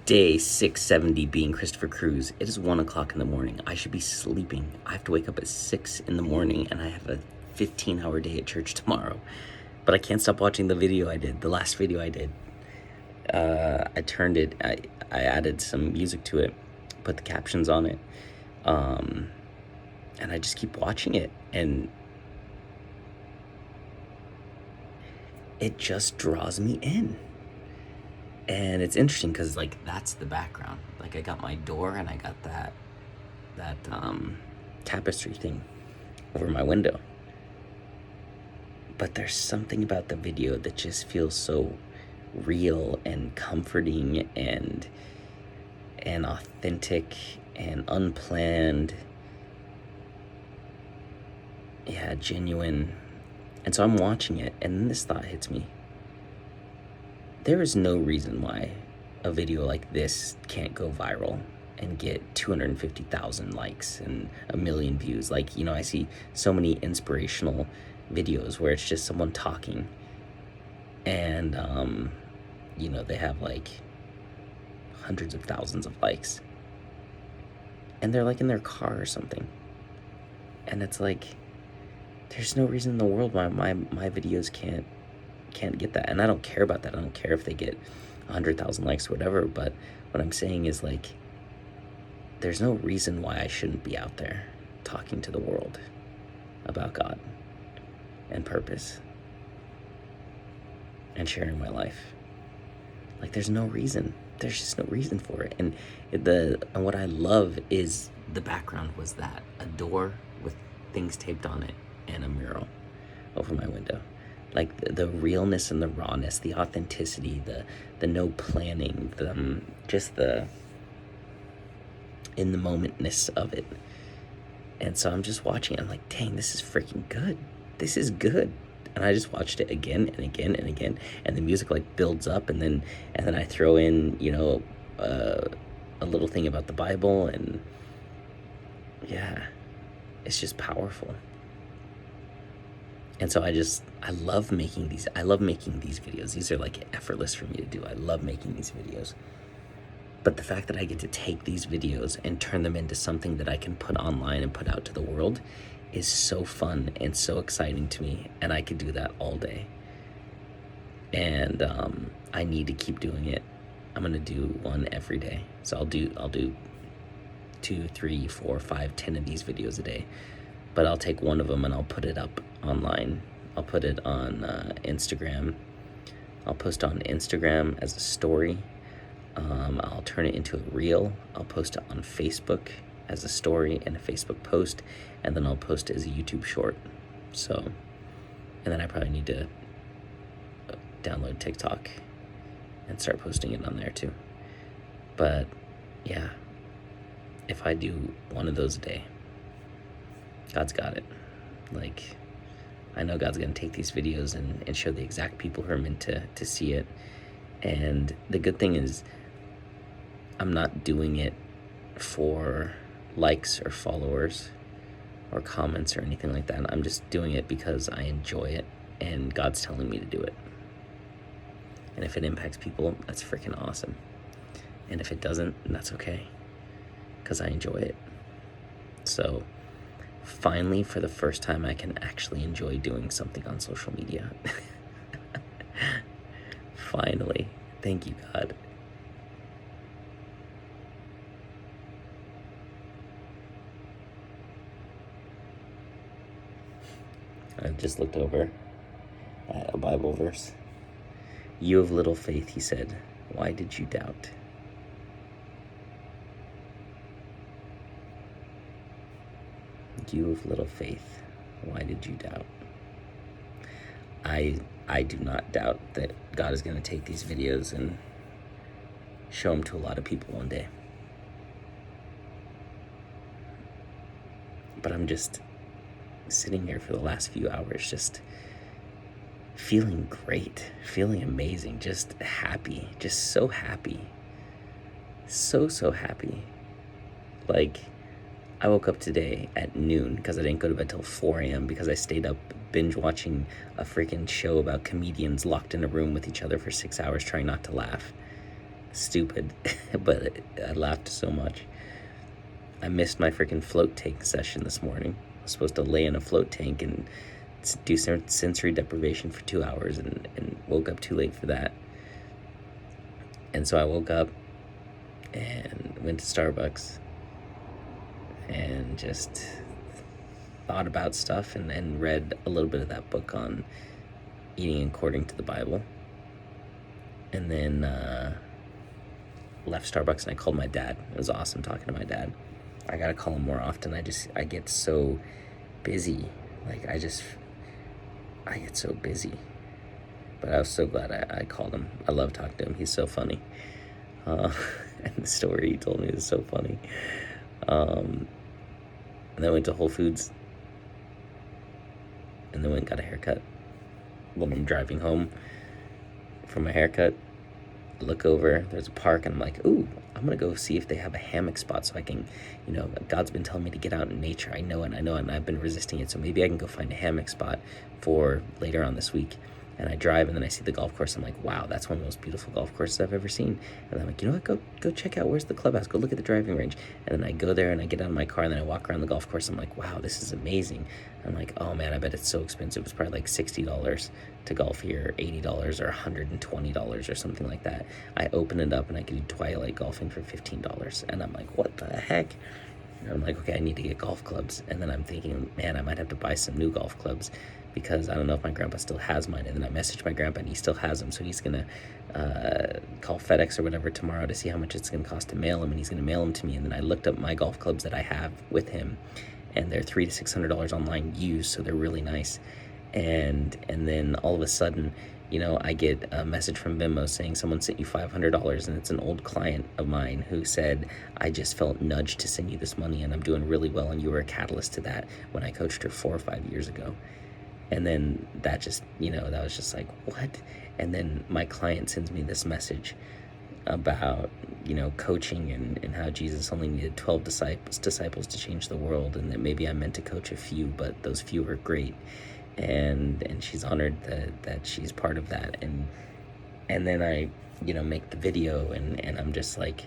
Day 670 being Christopher Cruz. It is 1 o'clock in the morning. I should be sleeping. I have to wake up at 6 in the morning and I have a 15-hour day at church tomorrow. But I can't stop watching the video I did, the last video I did. I turned it, I added some music to it, put the captions on it, and I just keep watching it, and it just draws me in. And it's interesting because, like, that's the background. Like, I got my door and I got that tapestry thing over my window. But there's something about the video that just feels so real and comforting and authentic and unplanned. Yeah, genuine. And so I'm watching it, and then this thought hits me. There is no reason why a video like this can't go viral and get 250,000 likes and 1 million views. Like, you know, I see so many inspirational videos where it's just someone talking and, you know, they have like hundreds of thousands of likes. And they're like in their car or something. And it's like, there's no reason in the world why my videos can't get that. And I don't care about that. I don't care if they get 100,000 likes or whatever, but what I'm saying is, like, there's no reason why I shouldn't be out there talking to the world about God and purpose and sharing my life. Like, there's no reason. There's just no reason for it. And what I love is the background was that a door with things taped on it and a mural over my window. Like the realness and the rawness, the authenticity, the no planning, just the in the momentness of it. And so I'm just watching it. I'm like, dang, this is freaking good. This is good. And I just watched it again and again and again. And the music like builds up, and then I throw in, you know, a little thing about the Bible, and yeah, it's just powerful. And so I love making these. I love making these videos. These are like effortless for me to do. I love making these videos. But the fact that I get to take these videos and turn them into something that I can put online and put out to the world is so fun and so exciting to me. And I could do that all day. And I need to keep doing it. I'm gonna do one every day. So I'll do 2, 3, 4, 5, 10 of these videos a day. But I'll take one of them and I'll put it up online. I'll put it on Instagram. I'll post on Instagram as a story. I'll turn it into a reel. I'll post it on Facebook as a story and a Facebook post, and then I'll post it as a YouTube short. So, and then I probably need to download TikTok and start posting it on there too. But yeah, if I do one of those a day, God's got it. Like, I know God's gonna take these videos and show the exact people who are meant to see it. And the good thing is, I'm not doing it for likes or followers or comments or anything like that. I'm just doing it because I enjoy it and God's telling me to do it. And if it impacts people, that's freaking awesome. And if it doesn't, that's okay, because I enjoy it. So finally, for the first time, I can actually enjoy doing something on social media. Finally. Thank you, God. I just looked over at a Bible verse. You of little faith, he said, why did you doubt? You of little faith, why did you doubt? I do not doubt that God is going to take these videos and show them to a lot of people one day. But I'm just sitting here for the last few hours, just feeling great, feeling amazing, just happy, just so happy. So happy. Like, I woke up today at noon because I didn't go to bed till 4 a.m. because I stayed up binge watching a freaking show about comedians locked in a room with each other for 6 hours trying not to laugh. Stupid, but I laughed so much. I missed my freaking float tank session this morning. I was supposed to lay in a float tank and do sensory deprivation for 2 hours, and woke up too late for that. And so I woke up and went to Starbucks and just thought about stuff, and read a little bit of that book on eating according to the Bible. And then left Starbucks and I called my dad. It was awesome talking to my dad. I gotta call him more often. I get so busy. Like I get so busy. But I was so glad I called him. I love talking to him. He's so funny. And the story he told me was so funny. And then I went to Whole Foods. And then went and got a haircut. When I'm driving home from my haircut, I look over, there's a park, and I'm like, ooh, I'm gonna go see if they have a hammock spot so I can, God's been telling me to get out in nature. I know it, and I've been resisting it, so maybe I can go find a hammock spot for later on this week. And I drive, and then I see the golf course. I'm like, wow, that's one of the most beautiful golf courses I've ever seen. And I'm like, you know what, go check out, where's the clubhouse? Go look at the driving range. And then I go there, and I get out of my car, and then I walk around the golf course. I'm like, wow, this is amazing. I'm like, oh man, I bet it's so expensive. It's probably like $60 to golf here, $80 or $120 or something like that. I open it up, and I can do twilight golfing for $15. And I'm like, what the heck? And I'm like, okay, I need to get golf clubs. And then I'm thinking, man, I might have to buy some new golf clubs, because I don't know if my grandpa still has mine. And then I messaged my grandpa, and he still has them. So he's going to call FedEx or whatever tomorrow to see how much it's going to cost to mail them. And he's going to mail them to me. And then I looked up my golf clubs that I have with him, and they're $300 to $600 online used. So they're really nice. And then all of a sudden, I get a message from Venmo saying someone sent you $500, and it's an old client of mine who said, I just felt nudged to send you this money, and I'm doing really well, and you were a catalyst to that when I coached her 4 or 5 years ago. And then that just, that was just like, what? And then my client sends me this message about, coaching and how Jesus only needed 12 disciples to change the world, and that maybe I meant to coach a few, but those few are great. And she's honored that she's part of that. And then I, make the video, and I'm just like,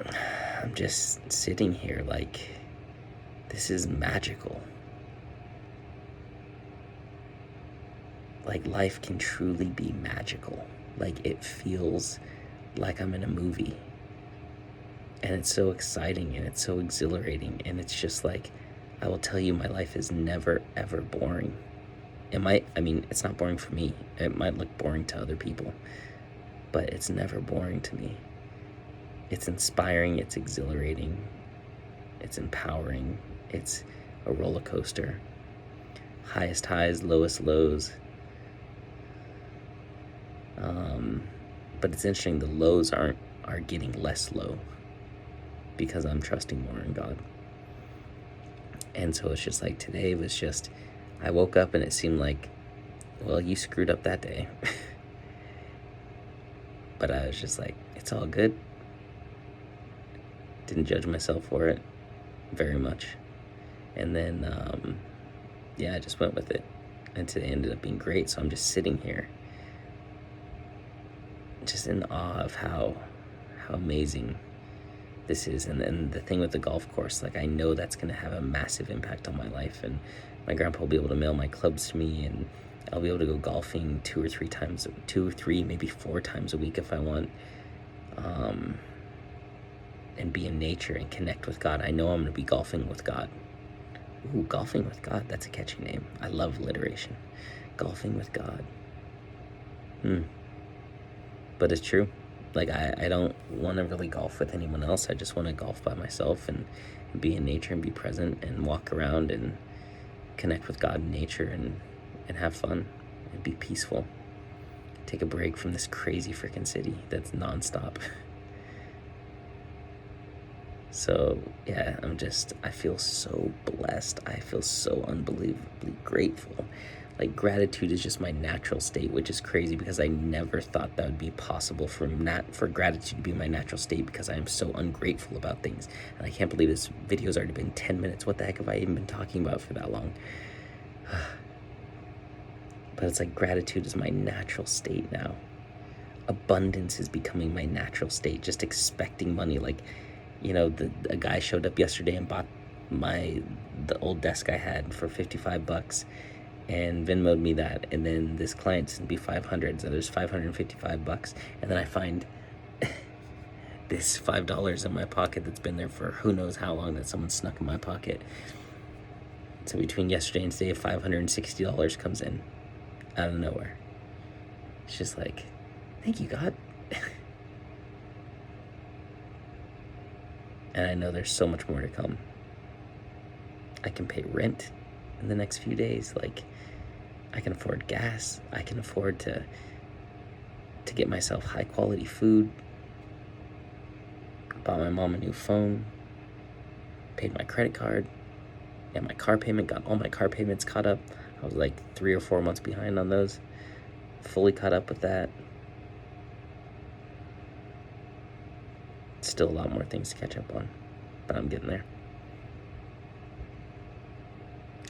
I'm just sitting here like, this is magical. Like, life can truly be magical. Like, it feels like I'm in a movie. And it's so exciting, and it's so exhilarating, and it's just like, I will tell you, my life is never, ever boring. It's not boring for me. It might look boring to other people, but it's never boring to me. It's inspiring, it's exhilarating, it's empowering, it's a roller coaster. Highest highs, lowest lows. But it's interesting, the lows are getting less low because I'm trusting more in God. And so it's just like, today was just, I woke up and it seemed like, well, you screwed up that day. But I was just like, it's all good. Didn't judge myself for it very much. And then, I just went with it. And today ended up being great. So I'm just sitting here, just in awe of how amazing this is. And then the thing with the golf course, like, I know that's going to have a massive impact on my life, and my grandpa will be able to mail my clubs to me, and I'll be able to go golfing 2 or 3, maybe 4 times a week if I want, and be in nature and connect with God. I know I'm going to be golfing with God. Ooh, golfing with God, that's a catchy name. I love alliteration. Golfing with God. But it's true. Like, I don't want to really golf with anyone else. I just want to golf by myself and be in nature and be present and walk around and connect with God in nature and have fun and be peaceful. Take a break from this crazy freaking city that's nonstop. So, yeah, I feel so blessed. I feel so unbelievably grateful. Like, gratitude is just my natural state, which is crazy because I never thought that would be possible for gratitude to be my natural state, because I am so ungrateful about things. And I can't believe this video's already been 10 minutes. What the heck have I even been talking about for that long? But it's like, gratitude is my natural state now. abundance is becoming my natural state, just expecting money. Like, you know, a guy showed up yesterday and bought the old desk I had for $55 and Venmo'd me that, and then this client sent me 500, so there's $555, and then I find this $5 in my pocket that's been there for who knows how long, that someone snuck in my pocket. So between yesterday and today, $560 comes in out of nowhere. It's just like, thank you, God. And I know there's so much more to come. I can pay rent in the next few days. Like, I can afford gas. I can afford to get myself high quality food. Bought my mom a new phone. Paid my credit card. And my car payment, got all my car payments caught up. I was like 3 or 4 months behind on those. Fully caught up with that. Still a lot more things to catch up on, but I'm getting there.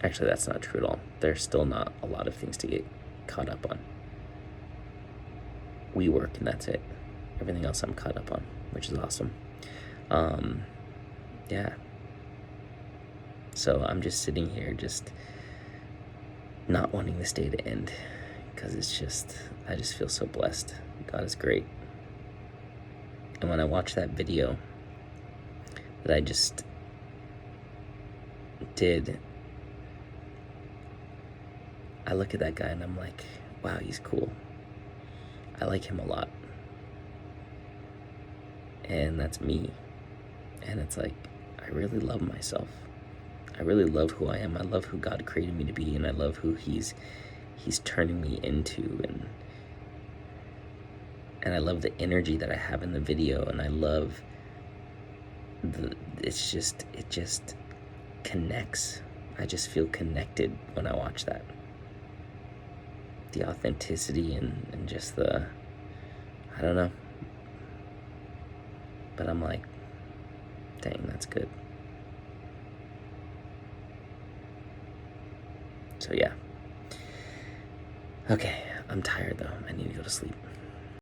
Actually, that's not true at all. There's still not a lot of things to get caught up on. We work, and that's it. Everything else I'm caught up on, which is awesome. Yeah. So I'm just sitting here, just not wanting this day to end, because I just feel so blessed. God is great. And when I watch that video that I just did, I look at that guy and I'm like, wow, he's cool. I like him a lot. And that's me. And it's like, I really love myself. I really love who I am. I love who God created me to be, and I love who he's turning me into, and I love the energy that I have in the video, and I love it just connects. I just feel connected when I watch that. The authenticity and just I don't know. But I'm like, dang, that's good. So yeah. Okay, I'm tired though. I need to go to sleep.